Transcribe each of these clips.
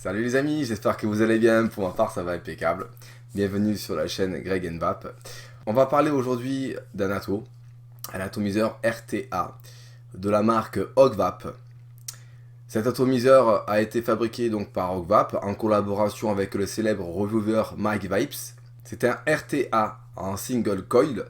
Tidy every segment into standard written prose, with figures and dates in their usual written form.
Salut les amis, j'espère que vous allez bien, pour ma part ça va impeccable. Bienvenue sur la chaîne Greg Vape. On va parler aujourd'hui d'un un atomiseur RTA de la marque Ogvape. Cet atomiseur a été fabriqué donc par Ogvape en collaboration avec le célèbre reviewer Mike Vapes. C'est un RTA en single coil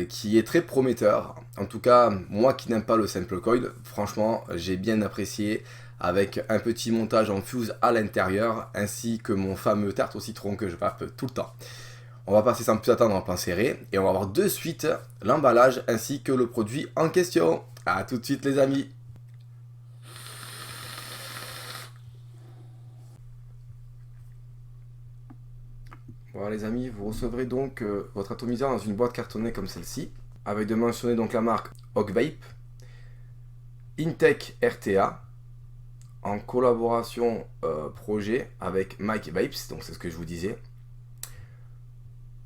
qui est très prometteur. En tout cas, moi qui n'aime pas le simple coil, franchement, j'ai bien apprécié avec un petit montage en fuse à l'intérieur, ainsi que mon fameux tarte au citron que je vape tout le temps. On va passer sans plus attendre en plan serré, et on va voir de suite l'emballage ainsi que le produit en question. A tout de suite les amis. Voilà les amis, vous recevrez donc votre atomiseur dans une boîte cartonnée comme celle-ci, avec de mentionner donc la marque Ogvape, Intech RTA, en collaboration projet avec Mike Vapes, donc c'est ce que je vous disais.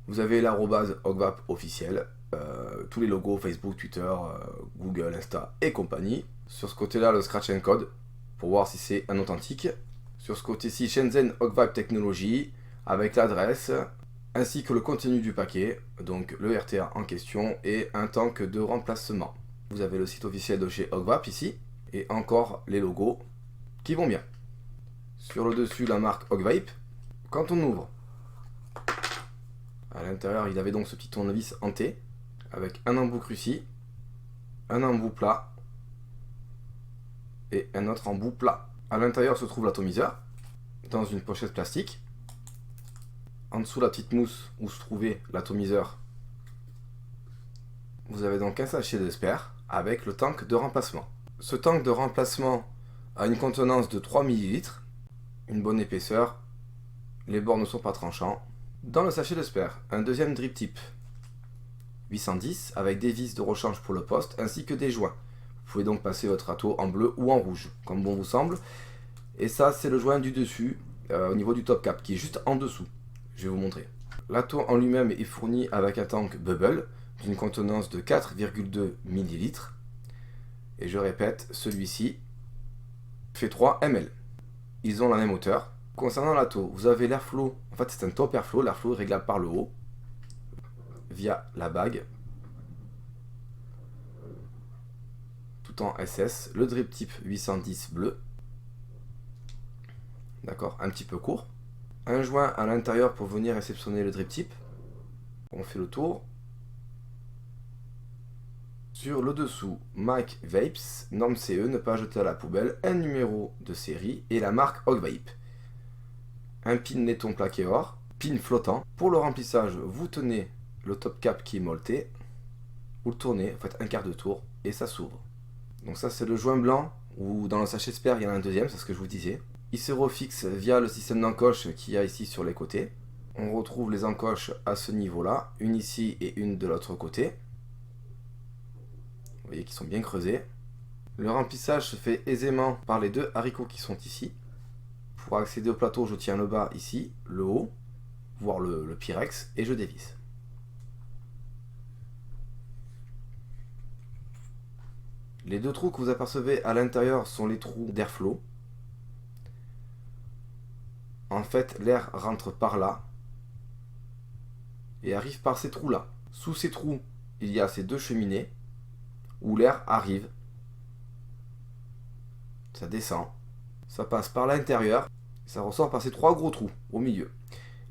Vous avez l'arrobase Ogvape officiel, tous les logos Facebook, Twitter, Google, Insta et compagnie. Sur ce côté-là, le scratch and code pour voir si c'est un authentique. Sur ce côté-ci, Shenzhen Ogvape Technology avec l'adresse ainsi que le contenu du paquet, donc le RTA en question et un tank de remplacement. Vous avez le site officiel de chez Ogvape ici et encore les logos qui vont bien. Sur le dessus, la marque Ogvape. Quand on ouvre, à l'intérieur, il avait donc ce petit tournevis en T avec un embout cruci, un embout plat et un autre embout plat. À l'intérieur se trouve l'atomiseur dans une pochette plastique. En dessous, la petite mousse où se trouvait l'atomiseur. Vous avez donc un sachet d'Esper avec le tank de remplacement. Ce tank de remplacement a une contenance de 3 ml, une bonne épaisseur, les bords ne sont pas tranchants. Dans le sachet d'Esper, un deuxième drip tip 810 avec des vis de rechange pour le poste ainsi que des joints. Vous pouvez donc passer votre ato en bleu ou en rouge, comme bon vous semble. Et ça, c'est le joint du dessus, au niveau du top cap, qui est juste en dessous. Je vais vous montrer. L'ato en lui-même est fourni avec un tank Bubble d'une contenance de 4,2 ml. Et je répète, celui-ci fait 3 ml. Ils ont la même hauteur. Concernant l'ato, vous avez l'airflow. En fait, c'est un top airflow. L'airflow est réglable par le haut via la bague. Tout en SS. Le drip type 810 bleu. D'accord, un petit peu court. Un joint à l'intérieur pour venir réceptionner le drip tip. On fait le tour. Sur le dessous, Mike Vapes, norme CE, ne pas jeter à la poubelle, un numéro de série et la marque Ogvape. Un pin laiton plaqué or, pin flottant. Pour le remplissage, vous tenez le top cap qui est molleté, vous le tournez, vous faites un quart de tour et ça s'ouvre. Donc ça c'est le joint blanc, ou dans le sachet Sper il y en a un deuxième, c'est ce que je vous disais. Il se refixe via le système d'encoche qu'il y a ici sur les côtés. On retrouve les encoches à ce niveau-là, une ici et une de l'autre côté. Vous voyez qu'ils sont bien creusés. Le remplissage se fait aisément par les deux haricots qui sont ici. Pour accéder au plateau, je tiens le bas ici, le haut, voire le Pyrex, et je dévisse. Les deux trous que vous apercevez à l'intérieur sont les trous d'airflow. En fait, l'air rentre par là et arrive par ces trous-là. Sous ces trous, il y a ces deux cheminées où l'air arrive. Ça descend, ça passe par l'intérieur, ça ressort par ces trois gros trous au milieu.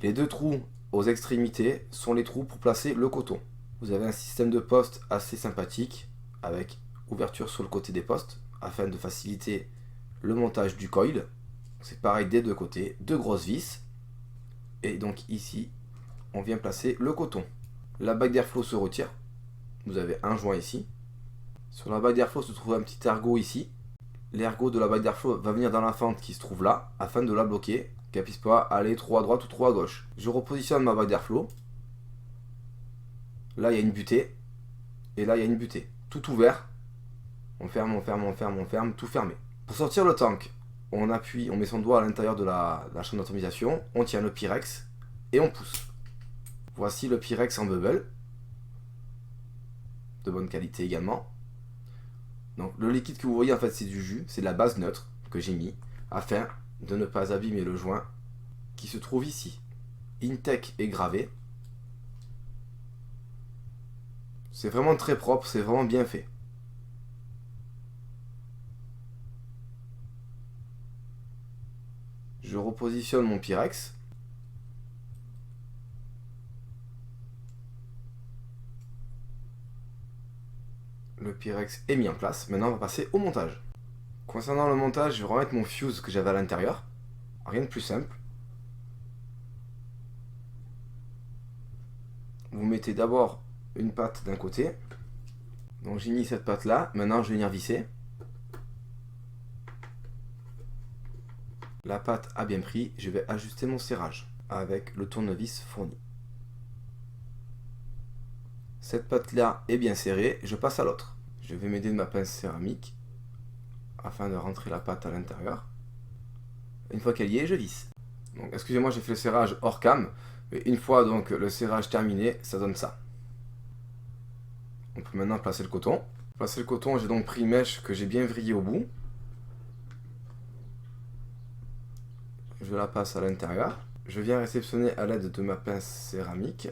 Les deux trous aux extrémités sont les trous pour placer le coton. Vous avez un système de poste assez sympathique avec ouverture sur le côté des postes afin de faciliter le montage du coil. C'est pareil des deux côtés, deux grosses vis. Et donc ici, on vient placer le coton. La bague d'airflow se retire. Vous avez un joint ici. Sur la bague d'airflow se trouve un petit ergot ici. L'ergot de la bague d'airflow va venir dans la fente qui se trouve là, afin de la bloquer, qu'elle puisse pas aller trop à droite ou trop à gauche. Je repositionne ma bague d'airflow. Là, il y a une butée. Et là, il y a une butée. Tout ouvert. On ferme, on ferme, on ferme, on ferme, tout fermé. Pour sortir le tank, on appuie, on met son doigt à l'intérieur de la chaîne d'atomisation, on tient le Pyrex et on pousse. Voici le Pyrex en bubble. De bonne qualité également. Donc le liquide que vous voyez en fait c'est du jus, c'est de la base neutre que j'ai mis afin de ne pas abîmer le joint qui se trouve ici. Intech est gravé. C'est vraiment très propre, c'est vraiment bien fait. Je repositionne mon Pyrex. Le Pyrex est mis en place. Maintenant, on va passer au montage. Concernant le montage, je vais remettre mon fuse que j'avais à l'intérieur. Rien de plus simple. Vous mettez d'abord une patte d'un côté. Donc j'ai mis cette patte là. Maintenant, je vais venir visser. La patte a bien pris. Je vais ajuster mon serrage avec le tournevis fourni. Cette patte là est bien serrée. Je passe à l'autre. Je vais m'aider de ma pince céramique afin de rentrer la pâte à l'intérieur. Une fois qu'elle y est, je visse. Donc, excusez-moi, j'ai fait le serrage hors cam, mais une fois donc le serrage terminé, ça donne ça. On peut maintenant placer le coton. Pour placer le coton, j'ai donc pris une mèche que j'ai bien vrillée au bout. Je la passe à l'intérieur. Je viens réceptionner à l'aide de ma pince céramique.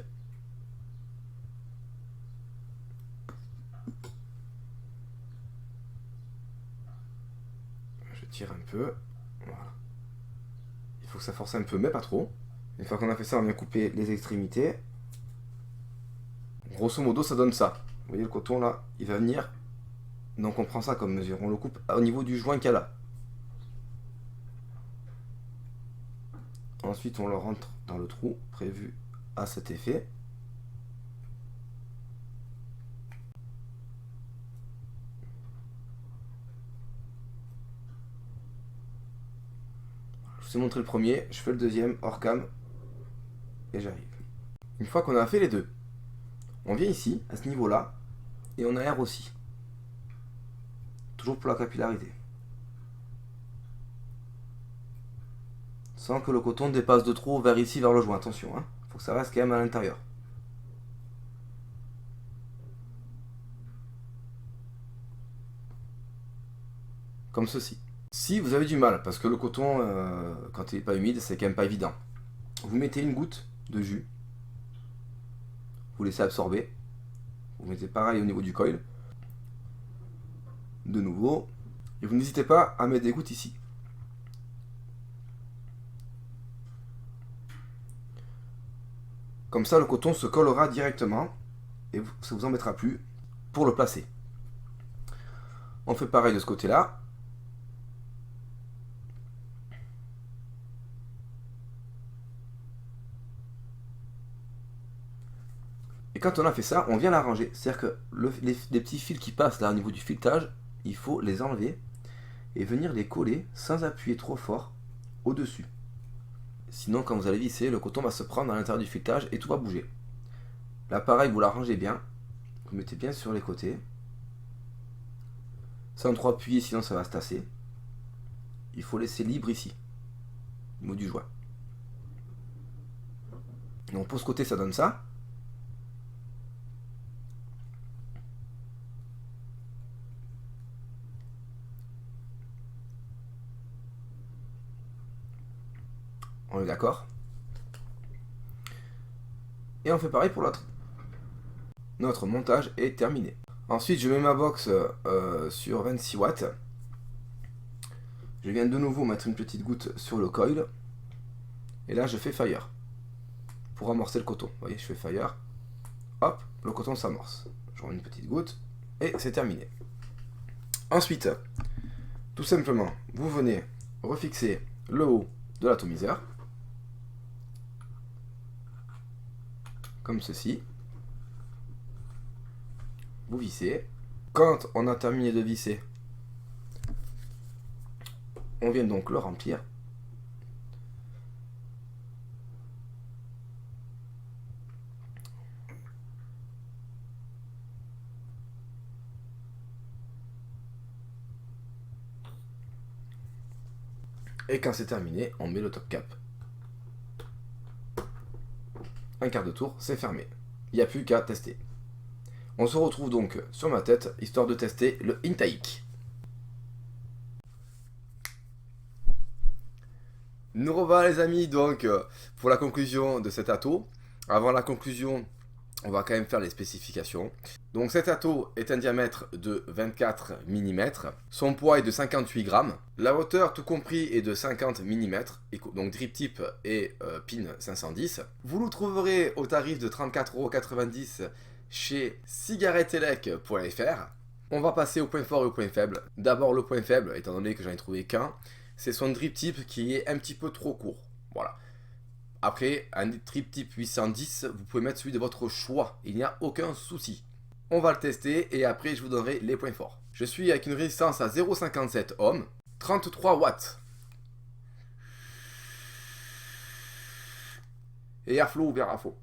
Je tire un peu. Voilà. Il faut que ça force un peu, mais pas trop. Une fois qu'on a fait ça, on vient couper les extrémités. Grosso modo, ça donne ça. Vous voyez le coton là, il va venir. Donc on prend ça comme mesure. On le coupe au niveau du joint qu'il y a là. Ensuite, on le rentre dans le trou prévu à cet effet. Je vous ai montré le premier, je fais le deuxième hors cam et j'arrive. Une fois qu'on a fait les deux, on vient ici, à ce niveau-là, et on aère aussi. Toujours pour la capillarité. Sans que le coton dépasse de trop vers ici, vers le joint. Attention, hein. Faut que ça reste quand même à l'intérieur. Comme ceci. Si vous avez du mal, parce que le coton, quand il n'est pas humide, c'est quand même pas évident. Vous mettez une goutte de jus. Vous laissez absorber. Vous mettez pareil au niveau du coil. De nouveau. Et vous n'hésitez pas à mettre des gouttes ici. Comme ça, le coton se collera directement et ça ne vous embêtera plus pour le placer. On fait pareil de ce côté-là. Et quand on a fait ça, on vient l'arranger. C'est-à-dire que les petits fils qui passent là au niveau du filetage, il faut les enlever et venir les coller sans appuyer trop fort au-dessus. Sinon, quand vous allez visser, le coton va se prendre à l'intérieur du filetage et tout va bouger. Là, pareil, vous l'arrangez bien. Vous mettez bien sur les côtés. Sans trop appuyer, sinon ça va se tasser. Il faut laisser libre ici, au niveau du joint. Donc pour ce côté, ça donne ça. On est d'accord. Et on fait pareil pour l'autre. Notre montage est terminé. Ensuite, je mets ma box sur 26 watts. Je viens de nouveau mettre une petite goutte sur le coil. Et là, je fais fire. Pour amorcer le coton. Vous voyez, je fais fire. Hop, le coton s'amorce. Je remets une petite goutte. Et c'est terminé. Ensuite, tout simplement, vous venez refixer le haut de l'atomiseur. Comme ceci. Vous vissez. Quand on a terminé de visser, on vient donc le remplir. Et quand c'est terminé, on met le top cap. Un quart de tour, c'est fermé. Il n'y a plus qu'à tester. On se retrouve donc sur ma tête, histoire de tester le intake. Nous revoilà les amis donc pour la conclusion de cet atto. Avant la conclusion, on va quand même faire les spécifications. Donc cet atto est un diamètre de 24 mm, son poids est de 58 grammes, la hauteur tout compris est de 50 mm, donc drip tip et pin 510. Vous le trouverez au tarif de 34,90 € chez cigarettelec.fr. On va passer au point fort et au point faible. D'abord le point faible, étant donné que j'en ai trouvé qu'un, c'est son drip tip qui est un petit peu trop court. Voilà. Après, un drip tip 810, vous pouvez mettre celui de votre choix. Il n'y a aucun souci. On va le tester et après je vous donnerai les points forts. Je suis avec une résistance à 0,57 ohms, 33 watts. Et airflow ouvert à fond.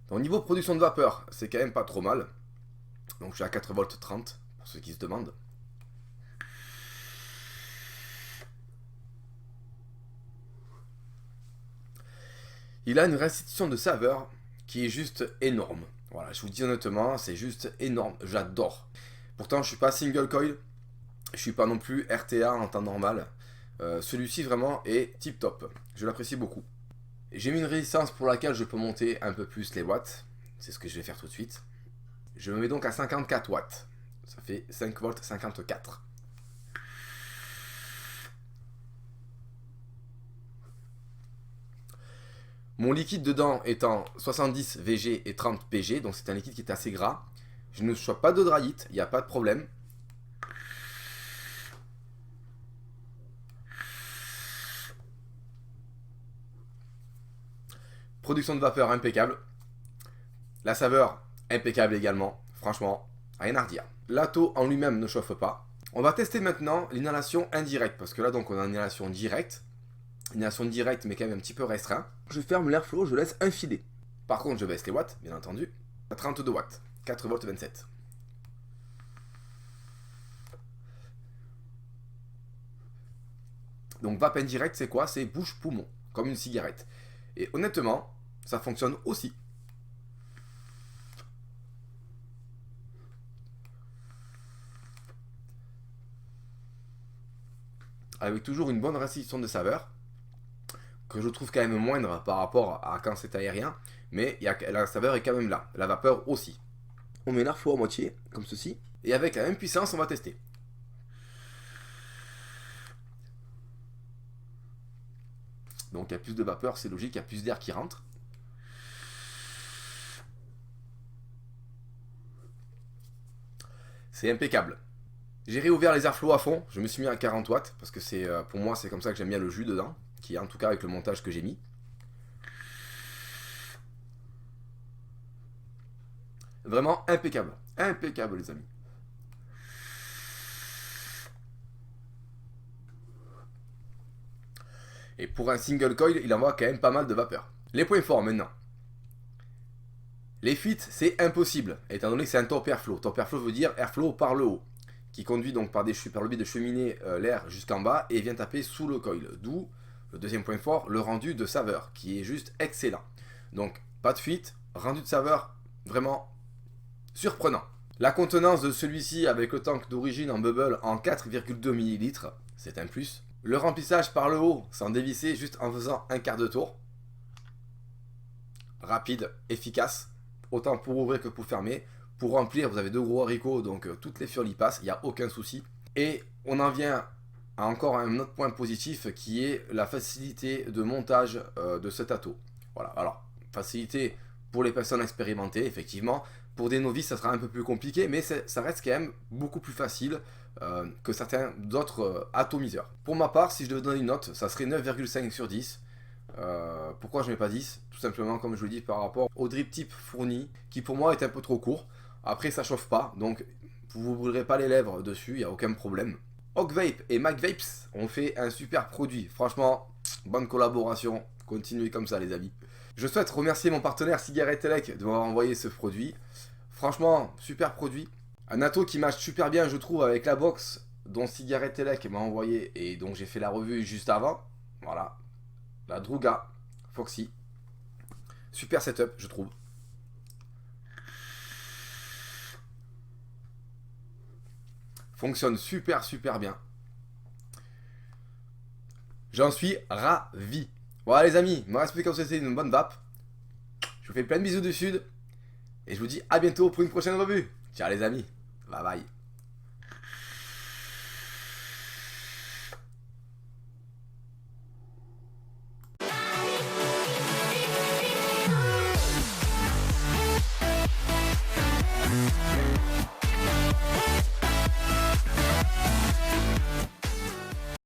Donc niveau production de vapeur, c'est quand même pas trop mal. Donc je suis à 4 volts 30 pour ceux qui se demandent. Il a une restitution de saveur qui est juste énorme. Voilà, je vous dis honnêtement, c'est juste énorme. J'adore. Pourtant, je suis pas single coil. Je suis pas non plus RTA en temps normal. Celui-ci vraiment est tip top. Je l'apprécie beaucoup. J'ai mis une résistance pour laquelle je peux monter un peu plus les watts. C'est ce que je vais faire tout de suite. Je me mets donc à 54 watts. Ça fait 5 volts 54. Mon liquide dedans étant 70 VG et 30 PG, donc c'est un liquide qui est assez gras. Je ne choisis pas de dryite, il n'y a pas de problème. Production de vapeur impeccable. La saveur impeccable également. Franchement, rien à redire. L'atto en lui-même ne chauffe pas. On va tester maintenant l'inhalation indirecte, parce que là donc on a une inhalation directe. Inhalation directe mais quand même un petit peu restreint. Je ferme l'airflow, je laisse infiler. Par contre je baisse les watts, bien entendu. À 32 watts, 4 volts 27. Donc vape indirect c'est quoi? C'est bouche-poumon, comme une cigarette. Et honnêtement, ça fonctionne aussi. Avec toujours une bonne restitution de saveur, que je trouve quand même moindre par rapport à quand c'est aérien, mais la saveur est quand même là, la vapeur aussi. On met l'airflow à moitié, comme ceci, et avec la même puissance, on va tester. Donc il y a plus de vapeur, c'est logique, il y a plus d'air qui rentre. C'est impeccable. J'ai réouvert les airflows à fond, je me suis mis à 40 watts, parce que c'est pour moi c'est comme ça que j'aime bien le jus dedans, qui est en tout cas avec le montage que j'ai mis. Vraiment impeccable, impeccable les amis. Et pour un single coil, il envoie quand même pas mal de vapeur. Les points forts maintenant. Les fuites, c'est impossible, étant donné que c'est un top airflow. Top airflow veut dire airflow par le haut, qui conduit donc par le biais de cheminer l'air jusqu'en bas et vient taper sous le coil. D'où le deuxième point fort, le rendu de saveur, qui est juste excellent. Donc pas de fuite, rendu de saveur vraiment surprenant. La contenance de celui-ci avec le tank d'origine en bubble en 4,2 ml, c'est un plus. Le remplissage par le haut, sans dévisser, juste en faisant un quart de tour. Rapide, efficace, autant pour ouvrir que pour fermer. Pour remplir, vous avez deux gros haricots, donc toutes les fioles y passent, il n'y a aucun souci. Et on en vient à encore un autre point positif qui est la facilité de montage de cet atto. Voilà, alors, facilité pour les personnes expérimentées, effectivement. Pour des novices, ça sera un peu plus compliqué, mais ça reste quand même beaucoup plus facile que certains d'autres atomiseurs. Pour ma part, si je devais donner une note, ça serait 9,5 sur 10. Pourquoi je mets pas 10? Tout simplement, comme je vous le dis, par rapport au drip tip fourni, qui pour moi est un peu trop court. Après, ça chauffe pas, donc vous ne vous brûlerez pas les lèvres dessus, il n'y a aucun problème. Ogvape et MacVapes ont fait un super produit. Franchement, bonne collaboration. Continuez comme ça, les amis. Je souhaite remercier mon partenaire Cigarettelec de m'avoir envoyé ce produit. Franchement, super produit. Un atto qui match super bien, je trouve, avec la box dont Cigarettelec m'a envoyé et dont j'ai fait la revue juste avant. Voilà. La Druga Foxy. Super setup, je trouve. Fonctionne super bien. J'en suis ravi. Voilà les amis, il me reste plus qu'à vous souhaiter une bonne vape. Je vous fais plein de bisous du sud. Et je vous dis à bientôt pour une prochaine revue. Ciao les amis. Bye bye.